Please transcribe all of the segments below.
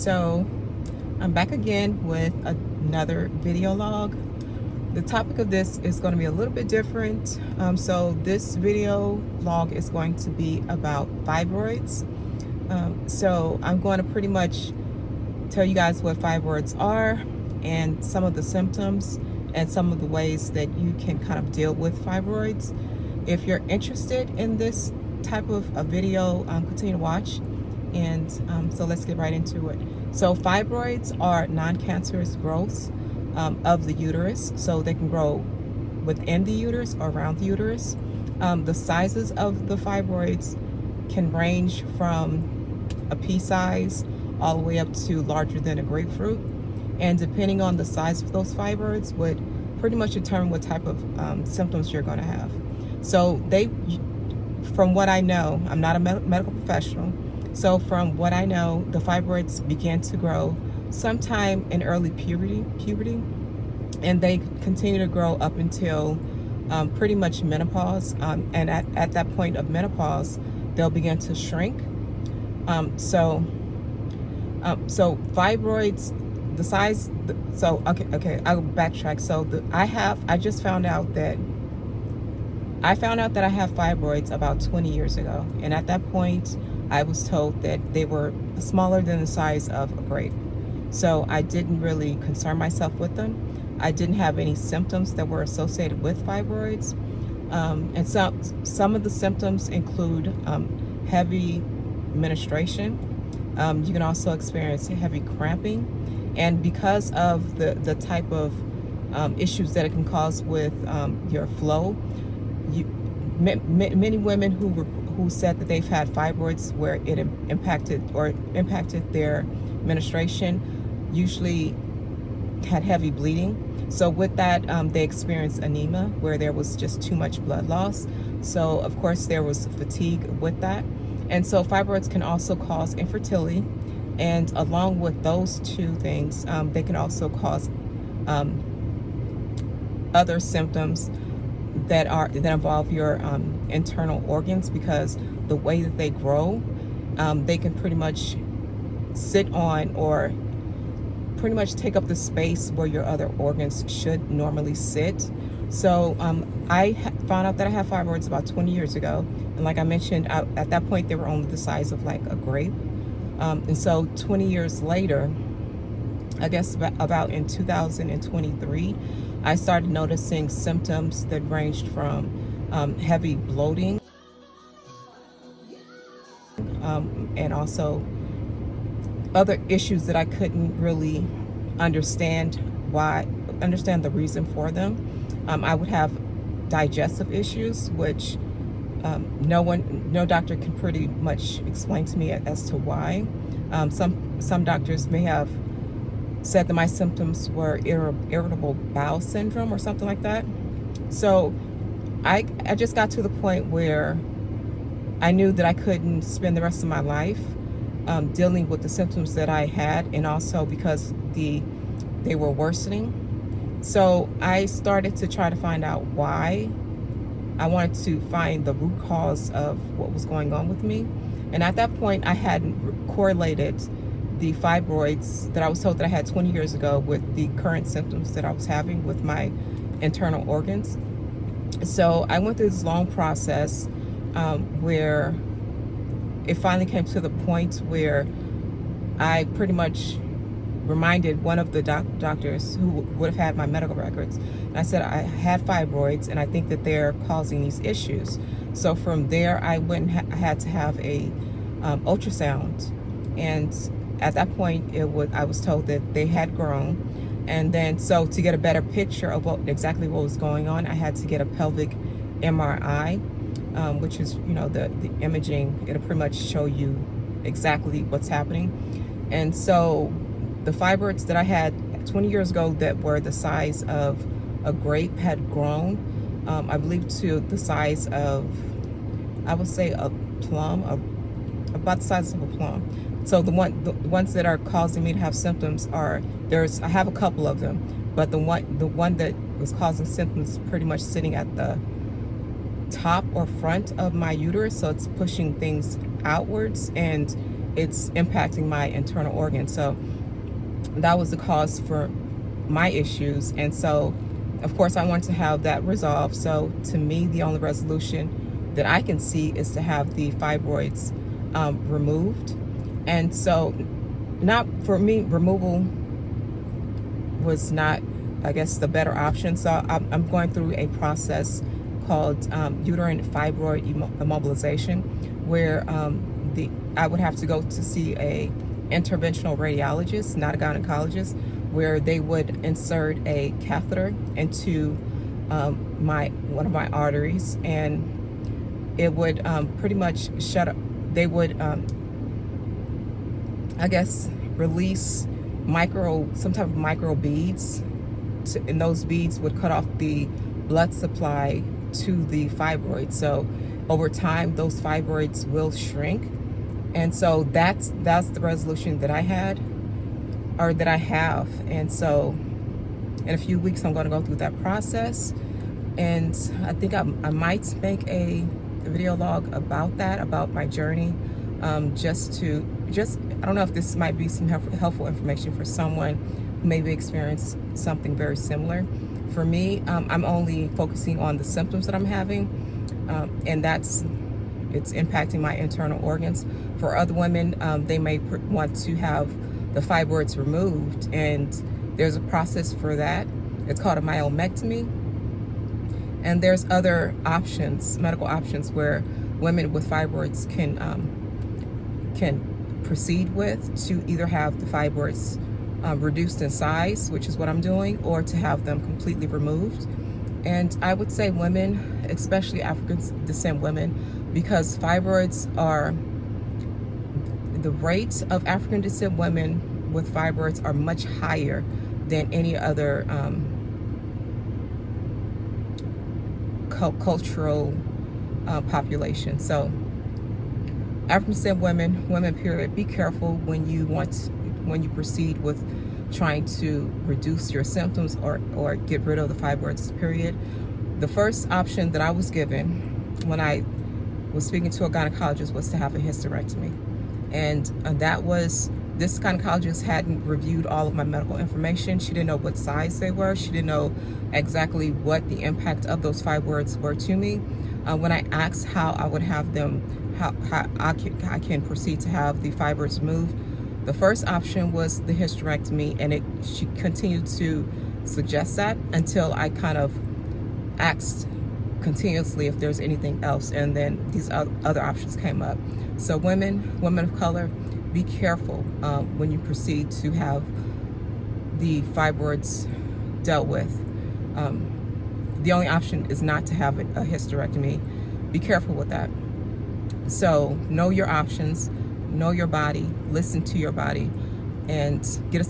So I'm back again with another video log. The topic of this is going to be a little bit different. So this video log is going to be about fibroids. So I'm going to pretty much tell you guys what fibroids are and some of the symptoms and some of the ways that you can kind of deal with fibroids. If you're interested in this type of a video, continue to watch. And so let's get right into it. So fibroids are non-cancerous growths of the uterus. So they can grow within the uterus or around the uterus. The sizes of the fibroids can range from a pea size all the way up to larger than a grapefruit. And depending on the size of those fibroids would pretty much determine what type of symptoms you're going to have. So from what I know, I'm not a medical professional, so from what I know, the fibroids begin to grow sometime in early puberty, and they continue to grow up until pretty much menopause. And at that point of menopause, they'll begin to shrink. So fibroids, the size. So okay, I'll backtrack. So I just found out that I have fibroids about 20 years ago, and at that point, I was told that they were smaller than the size of a grape. So I didn't really concern myself with them. I didn't have any symptoms that were associated with fibroids. And some of the symptoms include heavy menstruation. You can also experience heavy cramping. And because of the type of issues that it can cause with your flow, many women who said that they've had fibroids where it impacted their menstruation usually had heavy bleeding. So with that, they experienced anemia, where there was just too much blood loss. So of course there was fatigue with that. And so fibroids can also cause infertility. And along with those two things, they can also cause other symptoms that involve your internal organs, because the way that they grow, they can pretty much sit on or pretty much take up the space where your other organs should normally sit. So I found out that I have fibroids about 20 years ago, and like I mentioned, at that point they were only the size of like a grape. And so 20 years later, I guess about in 2023, I started noticing symptoms that ranged from heavy bloating, and also other issues that I couldn't really understand the reason for them. I would have digestive issues, which no doctor can pretty much explain to me as to why. Some doctors may have said that my symptoms were irritable bowel syndrome or something like that. So I just got to the point where I knew that I couldn't spend the rest of my life dealing with the symptoms that I had, and also because they were worsening. So I started to try to find out why. I wanted to find the root cause of what was going on with me. And at that point, I hadn't correlated the fibroids that I was told that I had 20 years ago with the current symptoms that I was having with my internal organs. So I went through this long process where it finally came to the point where I pretty much reminded one of the doctors who would have had my medical records. And I said, I had fibroids and I think that they're causing these issues. So from there, I went and I had to have a ultrasound. And at that point, I was told that they had grown. And then, so to get a better picture of exactly what was going on, I had to get a pelvic MRI, which is, the imaging. It'll pretty much show you exactly what's happening. And so the fibroids that I had 20 years ago that were the size of a grape had grown, I believe, to the size of, I would say, a plum, about the size of a plum. So the ones that are causing me to have symptoms I have a couple of them, but the one that was causing symptoms is pretty much sitting at the top or front of my uterus, so it's pushing things outwards, and it's impacting my internal organs. So that was the cause for my issues. And so, of course, I want to have that resolved. So to me, the only resolution that I can see is to have the fibroids removed. And so, not for me, removal was not, I guess, the better option. So I'm going through a process called uterine fibroid embolization, where I would have to go to see a interventional radiologist, not a gynecologist, where they would insert a catheter into one of my arteries, and it would pretty much shut up. They would, I guess, release some type of micro beads, and those beads would cut off the blood supply to the fibroids. So over time, those fibroids will shrink. And so that's the resolution that I had, or that I have. And so in a few weeks, I'm going to go through that process. And I think I might make a video log about that, about my journey, I don't know if this might be some helpful information for someone who maybe experienced something very similar. For me, I'm only focusing on the symptoms that I'm having, and it's impacting my internal organs. For other women, they may want to have the fibroids removed, and there's a process for that. It's called a myomectomy. And there's other options, medical options, where women with fibroids can proceed with, to either have the fibroids reduced in size, which is what I'm doing, or to have them completely removed. And I would say women, especially African descent women, because fibroids are, the rates of African descent women with fibroids are much higher than any other cultural population. So African descent women period, be careful when you proceed with trying to reduce your symptoms or get rid of the fibroids, period. The first option that I was given when I was speaking to a gynecologist was to have a hysterectomy. And this gynecologist hadn't reviewed all of my medical information. She didn't know what size they were. She didn't know exactly what the impact of those fibroids were to me. When I asked how I would have them, how I can proceed to have the fibroids removed, the first option was the hysterectomy, and she continued to suggest that until I kind of asked continuously if there's anything else, and then these other options came up. So women of color, be careful when you proceed to have the fibroids dealt with. The only option is not to have a hysterectomy. Be careful with that. So know your options, know your body, listen to your body, and get a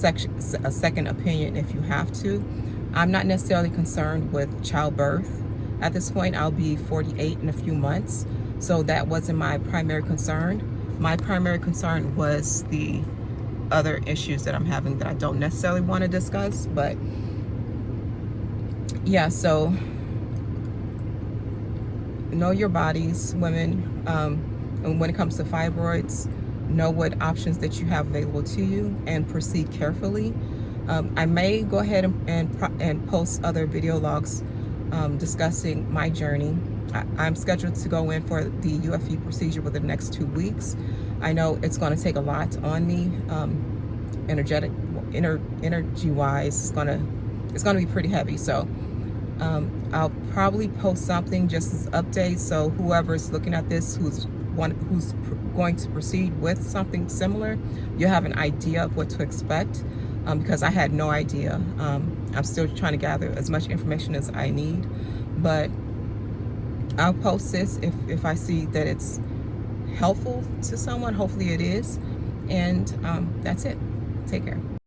second opinion if you have to. I'm not necessarily concerned with childbirth. At this point, I'll be 48 in a few months, so that wasn't my primary concern. My primary concern was the other issues that I'm having that I don't necessarily want to discuss, but yeah, so know your bodies, women, and when it comes to fibroids, know what options that you have available to you and proceed carefully. I may go ahead and post other video logs discussing my journey. I'm scheduled to go in for the UFE procedure within the next 2 weeks. I know it's going to take a lot on me, energy-wise. It's going to be pretty heavy. So I'll probably post something just as updates, so whoever's looking at this who's going to proceed with something similar, you have an idea of what to expect, because I had no idea. I'm still trying to gather as much information as I need, but I'll post this if I see that it's helpful to someone. Hopefully it is. And that's it. Take care.